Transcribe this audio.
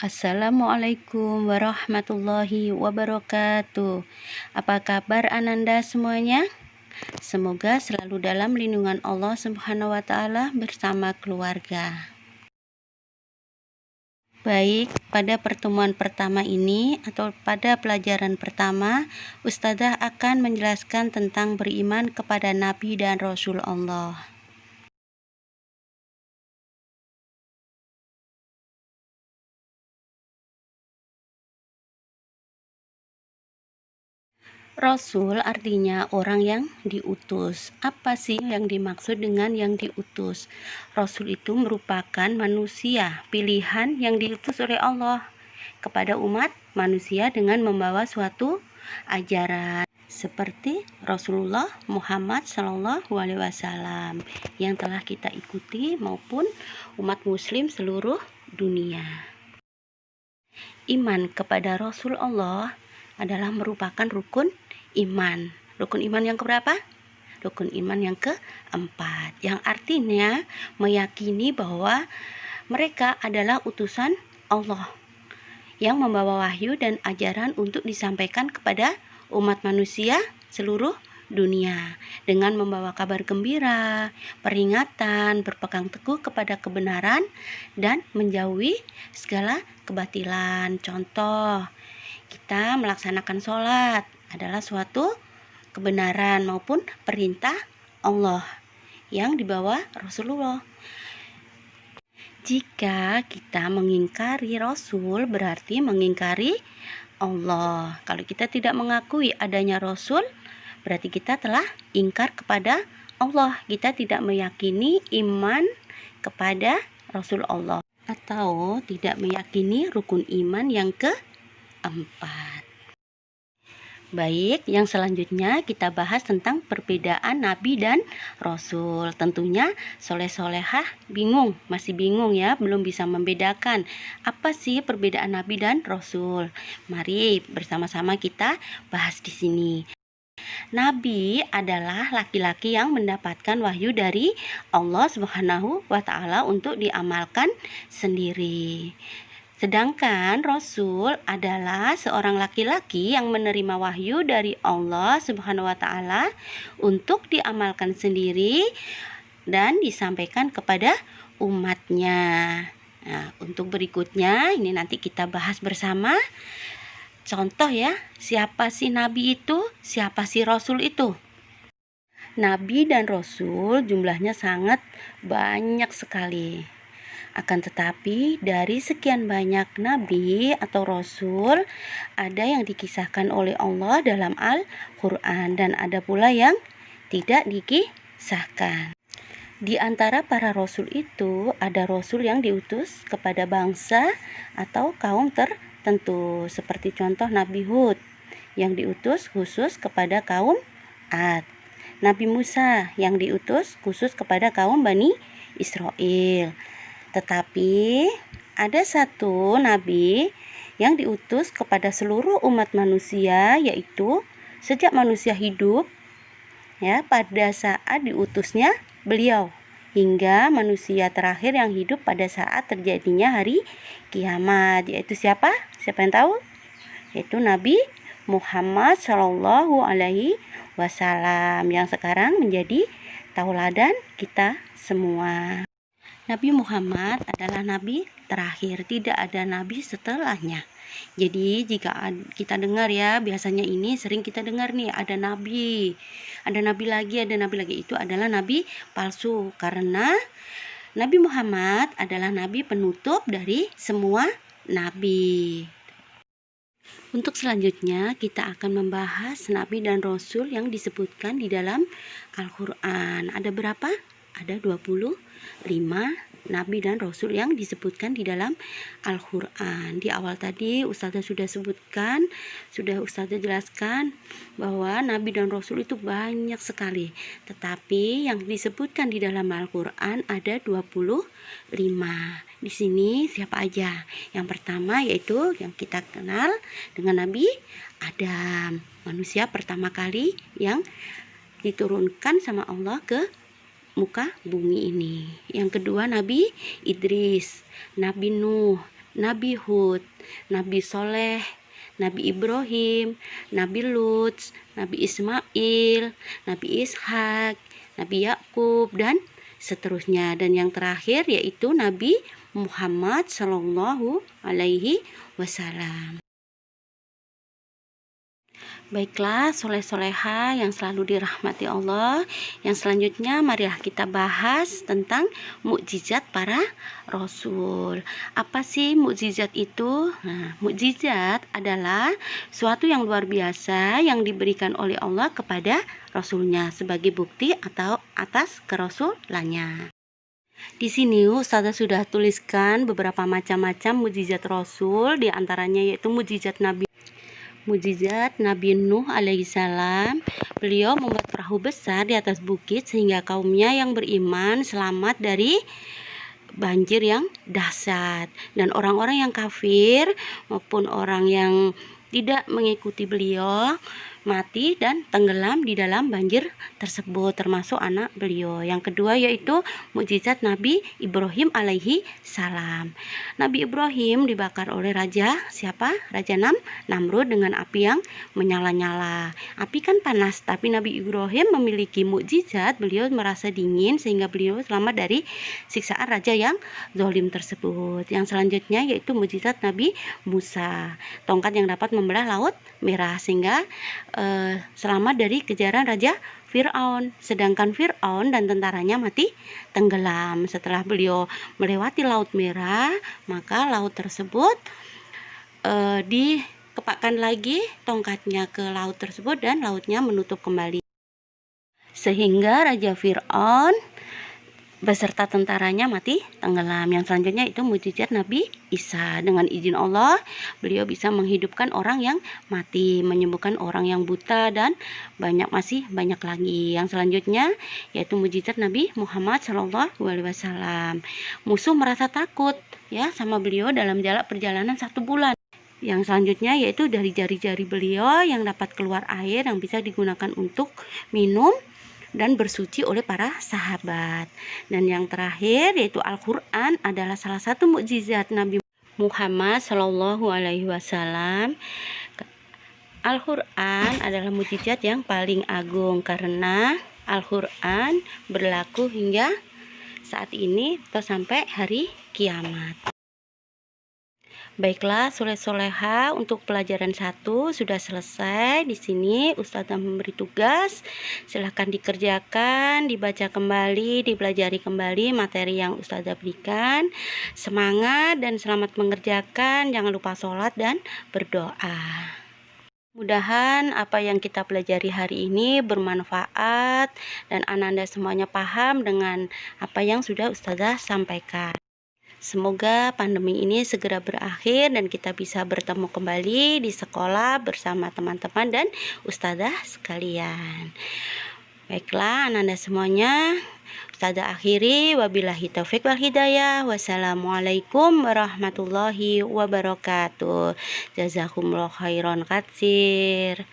Assalamualaikum warahmatullahi wabarakatuh. Apa kabar Ananda semuanya? Semoga selalu dalam lindungan Allah Subhanahu wa Ta'ala bersama keluarga. Baik, pada pertemuan pertama ini atau pada pelajaran pertama, Ustazah akan menjelaskan tentang beriman kepada Nabi dan Rasul Allah. Rasul artinya orang yang diutus. Apa sih yang dimaksud dengan yang diutus? Rasul itu merupakan manusia pilihan yang diutus oleh Allah kepada umat manusia dengan membawa suatu ajaran seperti Rasulullah Muhammad SAW yang telah kita ikuti maupun umat muslim seluruh dunia. Iman kepada Rasul Allah adalah merupakan rukun iman. Rukun iman yang keberapa? Rukun iman yang keempat, yang artinya meyakini bahwa mereka adalah utusan Allah yang membawa wahyu dan ajaran untuk disampaikan kepada umat manusia seluruh dunia dengan membawa kabar gembira, peringatan, berpegang teguh kepada kebenaran dan menjauhi segala kebatilan. Contoh, kita melaksanakan sholat adalah suatu kebenaran maupun perintah Allah yang dibawa Rasulullah. Jika kita mengingkari Rasul berarti mengingkari Allah. Kalau kita tidak mengakui adanya Rasul berarti kita telah ingkar kepada Allah. Kita tidak meyakini iman kepada Rasul Allah atau tidak meyakini rukun iman yang keempat. Baik, yang selanjutnya kita bahas tentang perbedaan Nabi dan Rasul. Tentunya soleh-solehah masih bingung ya, belum bisa membedakan apa sih perbedaan Nabi dan Rasul. Mari bersama-sama kita bahas di sini. Nabi adalah laki-laki yang mendapatkan wahyu dari Allah Subhanahu wa Ta'ala untuk diamalkan sendiri. Sedangkan Rasul adalah seorang laki-laki yang menerima wahyu dari Allah Subhanahu wa Ta'ala untuk diamalkan sendiri dan disampaikan kepada umatnya. Nah, untuk berikutnya ini nanti kita bahas bersama. Contoh ya, siapa sih Nabi itu? Siapa sih Rasul itu? Nabi dan Rasul jumlahnya sangat banyak sekali. Akan tetapi dari sekian banyak nabi atau rasul, ada yang dikisahkan oleh Allah dalam Al-Quran dan ada pula yang tidak dikisahkan. Di antara para rasul itu ada rasul yang diutus kepada bangsa atau kaum tertentu, seperti contoh Nabi Hud yang diutus khusus kepada kaum Ad, Nabi Musa yang diutus khusus kepada kaum Bani Israel. Tetapi ada satu nabi yang diutus kepada seluruh umat manusia, yaitu sejak manusia hidup ya, pada saat diutusnya beliau hingga manusia terakhir yang hidup pada saat terjadinya hari kiamat, yaitu siapa? Siapa yang tahu? Yaitu Nabi Muhammad SAW yang sekarang menjadi tauladan kita semua. Nabi Muhammad adalah nabi terakhir, tidak ada nabi setelahnya. Jadi jika kita dengar ya, biasanya ini sering kita dengar nih, ada nabi lagi, itu adalah nabi palsu, karena Nabi Muhammad adalah nabi penutup dari semua nabi. Untuk selanjutnya kita akan membahas nabi dan rasul yang disebutkan di dalam Al-Quran. Ada berapa? Ada 25 nabi dan rasul yang disebutkan di dalam Al-Quran. Di awal tadi Ustazah sudah sebutkan, sudah Ustazah jelaskan bahwa nabi dan rasul itu banyak sekali. Tetapi yang disebutkan di dalam Al-Quran ada 25. Di sini siapa aja? Yang pertama yaitu yang kita kenal dengan Nabi Adam, manusia pertama kali yang diturunkan sama Allah ke muka bumi ini. Yang kedua Nabi Idris, Nabi Nuh, Nabi Hud, Nabi Soleh, Nabi Ibrahim, Nabi Lut, Nabi Ismail, Nabi Ishak, Nabi Yakub, dan seterusnya. Dan yang terakhir yaitu Nabi Muhammad Shallallahu Alaihi Wasallam. Baiklah, soleh-soleha yang selalu dirahmati Allah. Yang selanjutnya marilah kita bahas tentang mukjizat para rasul. Apa sih mukjizat itu? Nah, mukjizat adalah suatu yang luar biasa yang diberikan oleh Allah kepada rasulnya sebagai bukti atau atas kerasulannya. Di sini Ustazah sudah tuliskan beberapa macam-macam mukjizat rasul, di antaranya yaitu Mukjizat Nabi Nuh alaihissalam. Beliau membuat perahu besar di atas bukit sehingga kaumnya yang beriman selamat dari banjir yang dahsyat, dan orang-orang yang kafir maupun orang yang tidak mengikuti beliau mati dan tenggelam di dalam banjir tersebut, termasuk anak beliau. Yang kedua yaitu mukjizat Nabi Ibrahim alaihi salam. Nabi Ibrahim dibakar oleh raja siapa? Raja Namrud dengan api yang menyala-nyala. Api kan panas, tapi Nabi Ibrahim memiliki mukjizat, beliau merasa dingin sehingga beliau selamat dari siksaan raja yang zalim tersebut. Yang selanjutnya yaitu mukjizat Nabi Musa, tongkat yang dapat membelah laut merah sehingga selamat dari kejaran Raja Fir'aun. Sedangkan Fir'aun dan tentaranya mati tenggelam. Setelah beliau melewati Laut Merah, maka laut tersebut dikepakkan lagi tongkatnya ke laut tersebut dan lautnya menutup kembali. Sehingga Raja Fir'aun beserta tentaranya mati tenggelam. Yang selanjutnya itu mukjizat Nabi Isa. Dengan izin Allah, beliau bisa menghidupkan orang yang mati, menyembuhkan orang yang buta, dan masih banyak lagi. Yang selanjutnya yaitu mukjizat Nabi Muhammad Shallallahu Alaihi Wasallam. Musuh merasa takut ya sama beliau dalam perjalanan 1 bulan. Yang selanjutnya yaitu dari jari-jari beliau yang dapat keluar air yang bisa digunakan untuk minum dan bersuci oleh para sahabat. Dan yang terakhir yaitu Al-Quran adalah salah satu mukjizat Nabi Muhammad Shallallahu Alaihi Wasallam. Al-Quran adalah mukjizat yang paling agung karena Al-Quran berlaku hingga saat ini atau sampai hari kiamat. Baiklah, soleh-soleha, untuk pelajaran 1 sudah selesai. Di sini Ustazah memberi tugas, silahkan dikerjakan, dibaca kembali, dipelajari kembali materi yang Ustazah berikan. Semangat dan selamat mengerjakan, jangan lupa sholat dan berdoa. Mudahan apa yang kita pelajari hari ini bermanfaat dan Ananda semuanya paham dengan apa yang sudah Ustazah sampaikan. Semoga pandemi ini segera berakhir dan kita bisa bertemu kembali di sekolah bersama teman-teman dan ustazah sekalian. Baiklah Ananda semuanya, Ustazah akhiri, wabillahi taufiq wal hidayah. Wassalamualaikum warahmatullahi wabarakatuh. Jazakumullah khairan katsir.